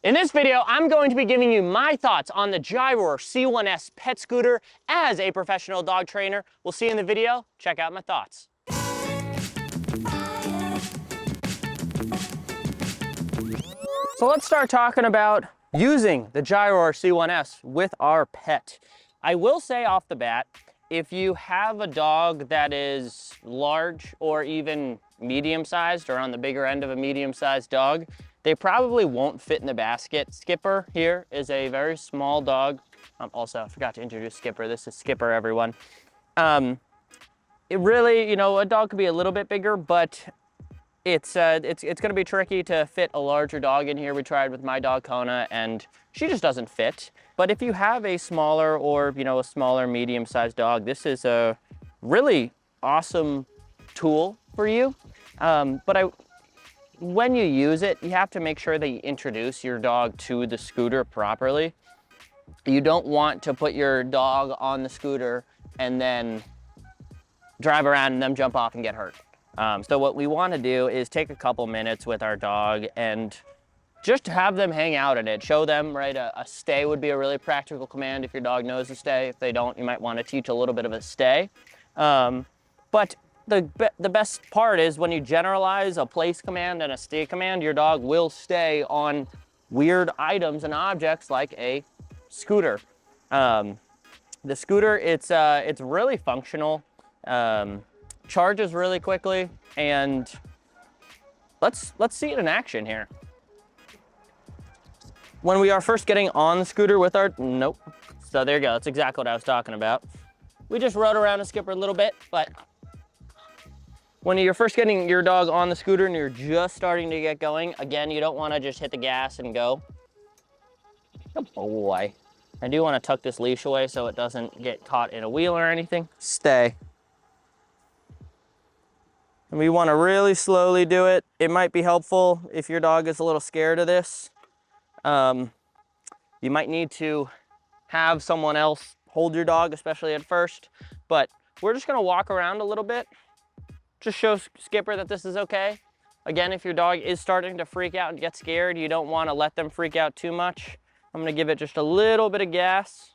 In this video, I'm going to be giving you my thoughts on the Gyroor C1S pet scooter as a professional dog trainer. We'll see you in the video. Check out my thoughts. So let's start talking about using the Gyroor C1S with our pet. I will say off the bat, if you have a dog that is large or even medium-sized or on the bigger end of a medium-sized dog, they probably won't fit in the basket. Skipper here is a very small dog. Also, I forgot to introduce Skipper. This is Skipper, everyone. It really, a dog could be a little bit bigger, but it's gonna be tricky to fit a larger dog in here. We tried with my dog Kona and she just doesn't fit. But if you have a smaller or, a smaller medium-sized dog, this is a really awesome tool for you. When you use it, you have to make sure that you introduce your dog to the scooter properly. You don't want to put your dog on the scooter and then drive around and them jump off and get hurt. So what we want to do is take a couple minutes with our dog and just have them hang out in it. Show them, right? A stay would be a really practical command if your dog knows to stay. If they don't, you might want to teach a little bit of a stay. But the best part is when you generalize a place command and a stay command, your dog will stay on weird items and objects like a scooter. The scooter, it's really functional, charges really quickly, and let's see it in action here. When we are first getting on the scooter with our, so there you go, that's exactly what I was talking about. We just rode around a Skipper a little bit, but when you're first getting your dog on the scooter and you're just starting to get going, again, you don't want to just hit the gas and go. Good boy. I do want to tuck this leash away so it doesn't get caught in a wheel or anything. Stay. And we want to really slowly do it. It might be helpful if your dog is a little scared of this. You might need to have someone else hold your dog, especially at first. But we're just going to walk around a little bit. Just show Skipper that this is okay. Again, if your dog is starting to freak out and get scared, you don't want to let them freak out too much. I'm going to give it just a little bit of gas.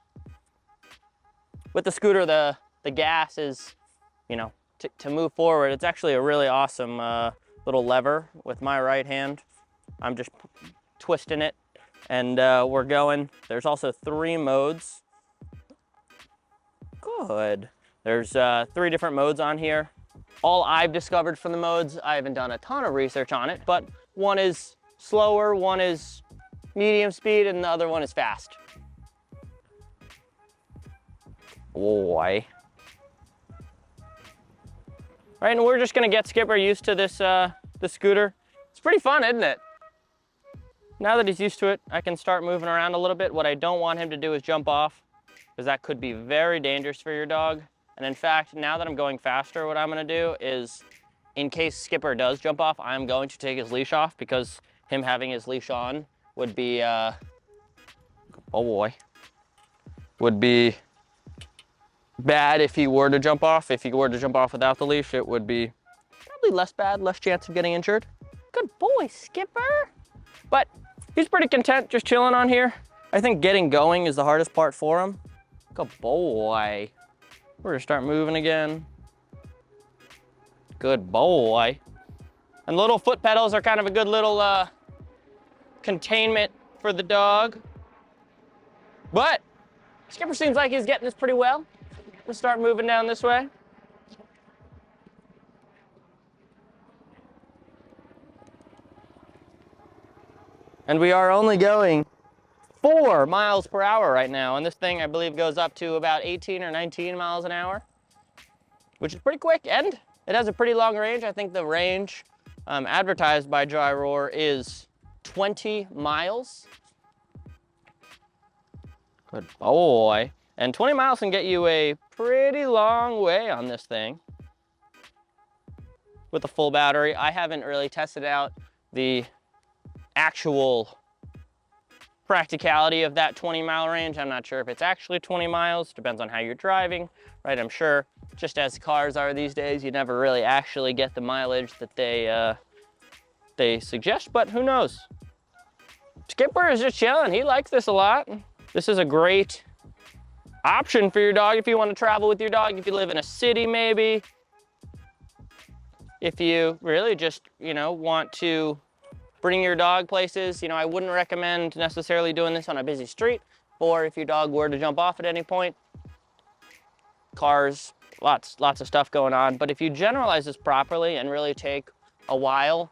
With the scooter, the gas is, to move forward. It's actually a really awesome little lever with my right hand. I'm just twisting it and we're going. There's also 3 modes. Good. There's 3 different modes on here. All I've discovered from the modes, I haven't done a ton of research on it, but one is slower, one is medium speed, and the other one is fast. Boy. All right, and we're just gonna get Skipper used to this the scooter. It's pretty fun, isn't it? Now that he's used to it, I can start moving around a little bit. What I don't want him to do is jump off, because that could be very dangerous for your dog. And in fact, now that I'm going faster, what I'm gonna do is, in case Skipper does jump off, I'm going to take his leash off, because him having his leash on would be, would be bad if he were to jump off. If he were to jump off without the leash, it would be probably less bad, less chance of getting injured. Good boy, Skipper. But he's pretty content just chilling on here. I think getting going is the hardest part for him. Good boy. We're gonna start moving again. Good boy. And little foot pedals are kind of a good little containment for the dog. But Skipper seems like he's getting this pretty well. We'll start moving down this way. And we are only going 4 miles per hour right now, and this thing I believe goes up to about 18 or 19 miles an hour, which is pretty quick, and it has a pretty long range. I think the range advertised by Gyroor is 20 miles. Good boy. And 20 miles can get you a pretty long way on this thing with a full battery. I haven't really tested out the actual practicality of that 20-mile range. I'm not sure if it's actually 20 miles, depends on how you're driving, right? I'm sure just as cars are these days, you never really actually get the mileage that they suggest, but who knows? Skipper is just chilling. He likes this a lot. This is a great option for your dog if you want to travel with your dog, if you live in a city maybe. If you really just, want to bring your dog places, I wouldn't recommend necessarily doing this on a busy street, or if your dog were to jump off at any point. Cars, lots of stuff going on. But if you generalize this properly and really take a while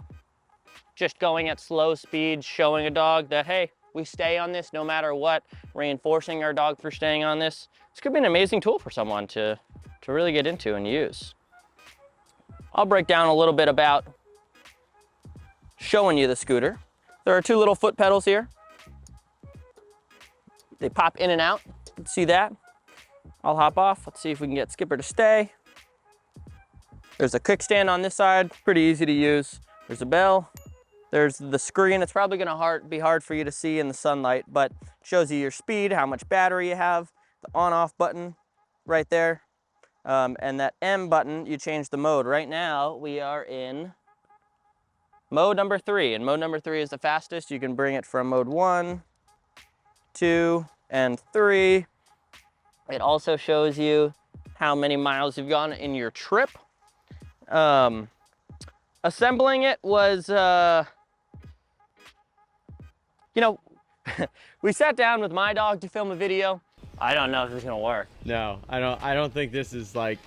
just going at slow speeds, showing a dog that, hey, we stay on this no matter what, reinforcing our dog for staying on this, this could be an amazing tool for someone to really get into and use. I'll break down a little bit about showing you the scooter. There are two little foot pedals here. They pop in and out. You can see that. I'll hop off. Let's see if we can get Skipper to stay. There's a kickstand on this side, pretty easy to use. There's a bell. There's the screen. It's probably gonna be hard for you to see in the sunlight, but it shows you your speed, how much battery you have, the on-off button right there. And that M button, you change the mode. Right now, we are in mode number 3, and mode number 3 is the fastest. You can bring it from mode 1, 2, and 3. It also shows you how many miles you've gone in your trip. Assembling it was, we sat down with my dog to film a video. I don't know if it's gonna work. No, I don't think this is like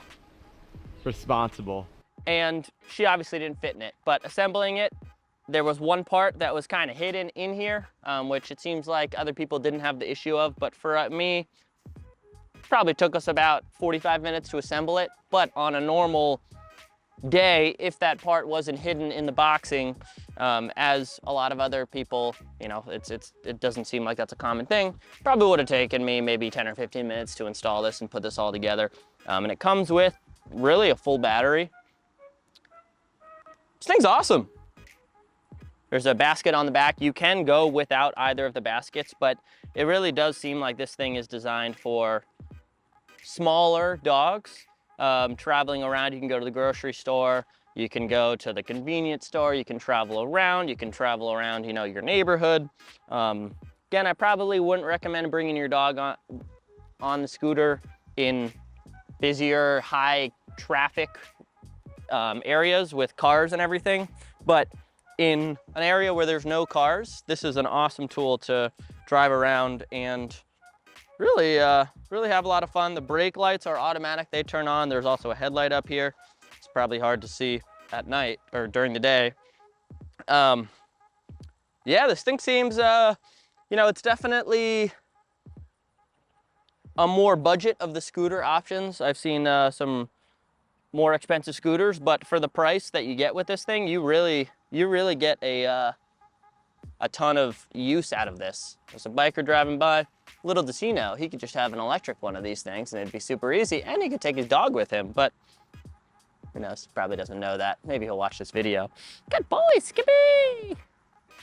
responsible. And she obviously didn't fit in it, but assembling it, there was one part that was kind of hidden in here, which it seems like other people didn't have the issue of, but for me, probably took us about 45 minutes to assemble it. But on a normal day, if that part wasn't hidden in the boxing, as a lot of other people, it doesn't seem like that's a common thing, probably would have taken me maybe 10 or 15 minutes to install this and put this all together. And it comes with really a full battery. This thing's awesome. There's a basket on the back. You can go without either of the baskets, but it really does seem like this thing is designed for smaller dogs. Traveling around, you can go to the grocery store, you can go to the convenience store, you can travel around, your neighborhood. Again, I probably wouldn't recommend bringing your dog on the scooter in busier, high traffic areas with cars and everything, but in an area where there's no cars, this is an awesome tool to drive around and really have a lot of fun. The brake lights are automatic, they turn on. There's also a headlight up here. It's probably hard to see at night or during the day. Yeah, this thing seems, it's definitely a more budget of the scooter options. I've seen some more expensive scooters, but for the price that you get with this thing, you really get a ton of use out of this. There's a biker driving by. Little does he know, he could just have an electric one of these things and it'd be super easy, and he could take his dog with him, but who knows, probably doesn't know that. Maybe he'll watch this video. Good boy, Skippy!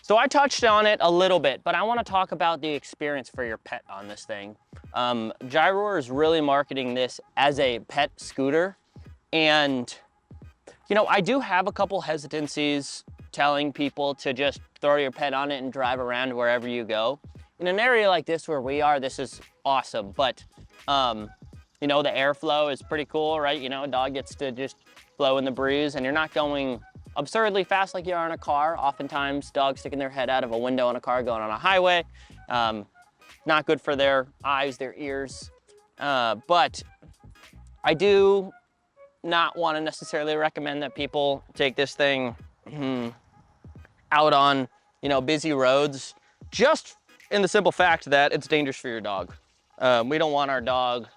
So I touched on it a little bit, but I want to talk about the experience for your pet on this thing. Gyroor is really marketing this as a pet scooter, and I do have a couple hesitancies telling people to just throw your pet on it and drive around wherever you go. In an area like this where we are, this is awesome, but the airflow is pretty cool, right? A dog gets to just flow in the breeze, and you're not going absurdly fast like you are in a car. Oftentimes, dogs sticking their head out of a window in a car going on a highway. Not good for their eyes, their ears. But I do not want to necessarily recommend that people take this thing out on, busy roads, just in the simple fact that it's dangerous for your dog. We don't want our dog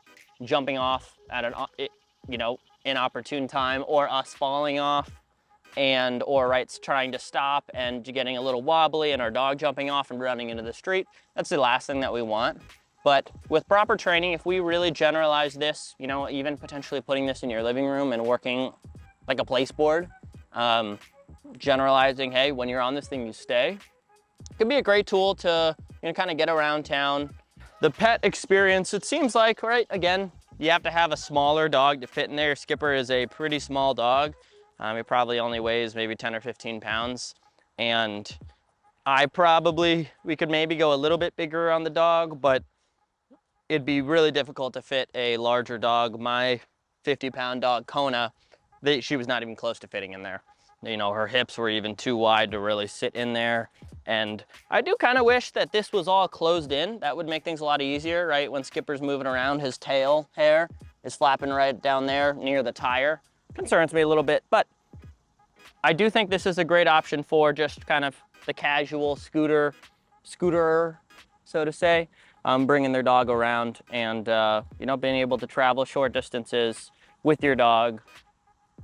jumping off at an, inopportune time, or us falling off or trying to stop and getting a little wobbly and our dog jumping off and running into the street. That's the last thing that we want. But with proper training, if we really generalize this, even potentially putting this in your living room and working like a place board, generalizing, hey, when you're on this thing, you stay. It could be a great tool to kind of get around town. The pet experience, it seems like, right, again, you have to have a smaller dog to fit in there. Skipper is a pretty small dog. He probably only weighs maybe 10 or 15 pounds. And we could maybe go a little bit bigger on the dog, but it'd be really difficult to fit a larger dog. My 50-pound dog, Kona, she was not even close to fitting in there. You know, her hips were even too wide to really sit in there. And I do kind of wish that this was all closed in. That would make things a lot easier, right? When Skipper's moving around, his tail hair is flapping right down there near the tire. Concerns me a little bit, but I do think this is a great option for just kind of the casual scooterer, so to say, bringing their dog around and, you know, being able to travel short distances with your dog.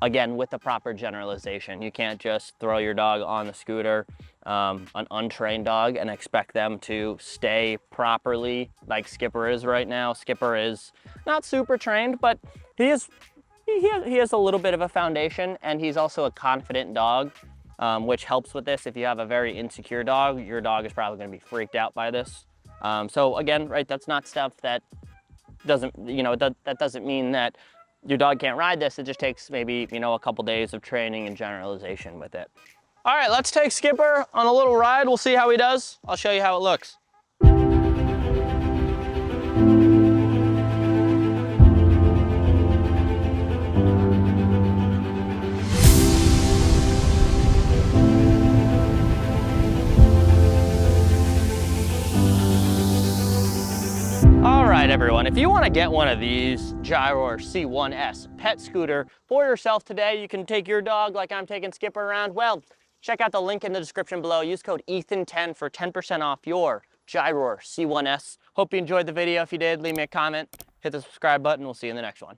Again, with the proper generalization. You can't just throw your dog on the scooter, an untrained dog, and expect them to stay properly like Skipper is right now. Skipper is not super trained, but he has a little bit of a foundation, and he's also a confident dog, which helps with this. If you have a very insecure dog, your dog is probably gonna be freaked out by this. So again, right, that's not stuff that doesn't, you know, that doesn't mean that your dog can't ride this. It just takes maybe, you know, a couple days of training and generalization with it. All right, let's take Skipper on a little ride. We'll see how he does. I'll show you how it looks. All right, everyone, if you want to get one of these Gyroor C1S pet scooter for yourself today, you can take your dog like I'm taking Skipper around. Well, check out the link in the description below. Use code Ethan10 for 10% off your Gyroor C1S. Hope you enjoyed the video. If you did, leave me a comment, hit the subscribe button. We'll see you in the next one.